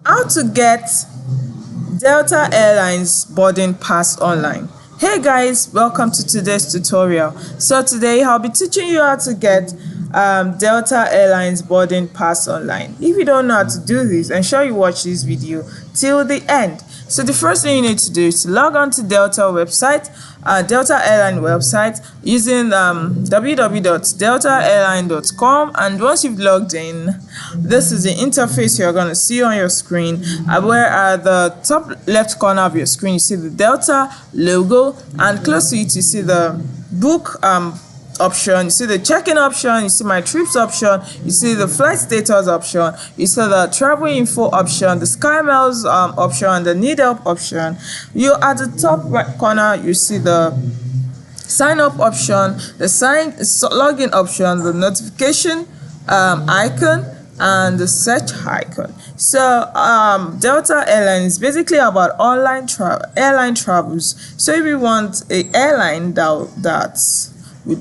How to get Delta Airlines boarding pass online. Hey guys, welcome to today's tutorial. So today I'll be teaching you how to get Delta Airlines boarding pass online. If you don't know how to do this, ensure you watch this video till the end. So the first thing you need to do is to log on to Delta website, Delta Airline website, using www.deltaairline.com. And once you've logged in, this is the interface you're going to see on your screen, where at the top left corner of your screen you see the Delta logo, and close to it you see the book option, you see the check-in option, you see my trips option, you see the flight status option, you see the travel info option, the SkyMiles option, and the need help option. You at the top right corner you see the sign up option, the login option, the notification icon, and the search icon. So Delta Airline is basically about airline travels. So if you want an airline that you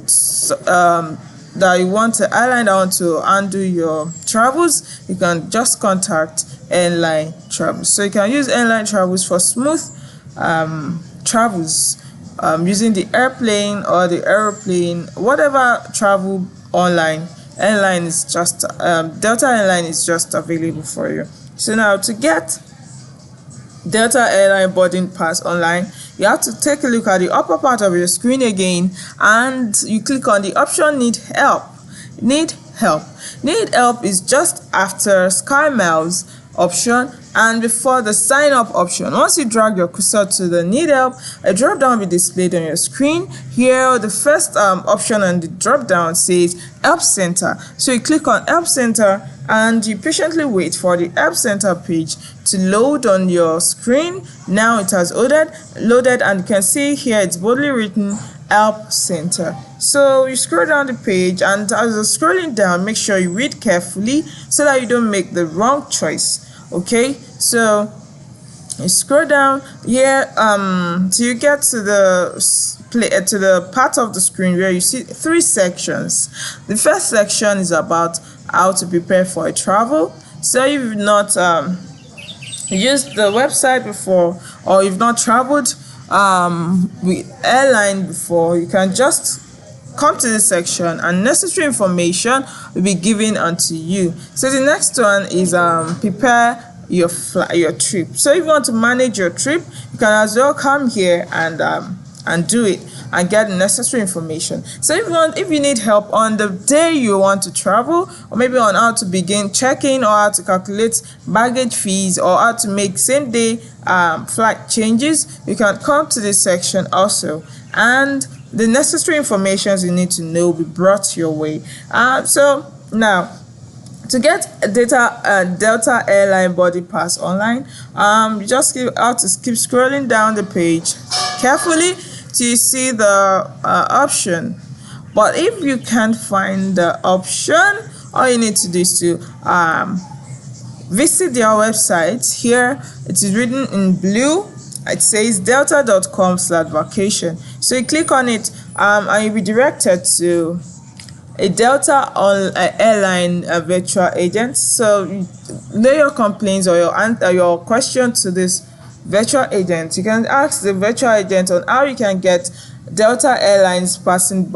want an airline that want to handle your travels, you can just contact Airline Travels. So you can use Airline Travels for smooth travels using the airplane or the aeroplane, whatever travel online. Airline is just Delta Airline is just available for you. So now to get Delta Airline boarding pass online, you have to take a look at the upper part of your screen again, and you click on the option need help. Need help is just after SkyMiles option and before the sign up option. Once you drag your cursor to the need help, a drop down will be displayed on your screen. Here the first option on the drop down says help center. So you click on help center and you patiently wait for the help center page to load on your screen. Now it has loaded, and you can see here it's boldly written help center. So you scroll down the page, and as you're scrolling down, make sure you read carefully so that you don't make the wrong choice. Okay, so you scroll down here till you get to the part of the screen where you see three sections. The first section is about how to prepare for a travel. So if you've not used the website before, or you've not traveled with airline before, you can just come to this section and necessary information will be given unto you. So the next one is prepare your trip. So if you want to manage your trip, you can as well come here and do it and get the necessary information. So if you need help on the day you want to travel, or maybe on how to begin checking, or how to calculate baggage fees, or how to make same day flight changes, you can come to this section also, and the necessary information you need to know will be brought your way. So now, to get Delta Airline boarding pass online, you just have to keep scrolling down the page carefully till you see the option. But if you can't find the option, all you need to do is to visit their website. Here it is written in blue. It says delta.com/vacation. So you click on it and you'll be directed to a Delta Airline virtual agent. So you lay your complaints or your question to this virtual agent. You can ask the virtual agent on how you can get Delta Airlines boarding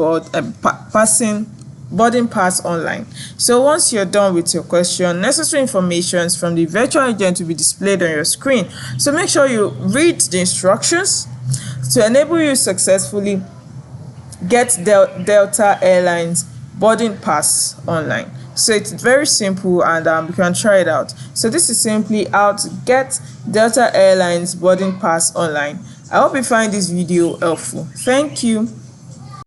pass online. So once you're done with your question, necessary information from the virtual agent will be displayed on your screen. So make sure you read the instructions to enable you successfully get Delta Airlines boarding pass online. So it's very simple, and you can try it out. So this is simply how to get Delta Airlines boarding pass online. I hope you find this video helpful. Thank you.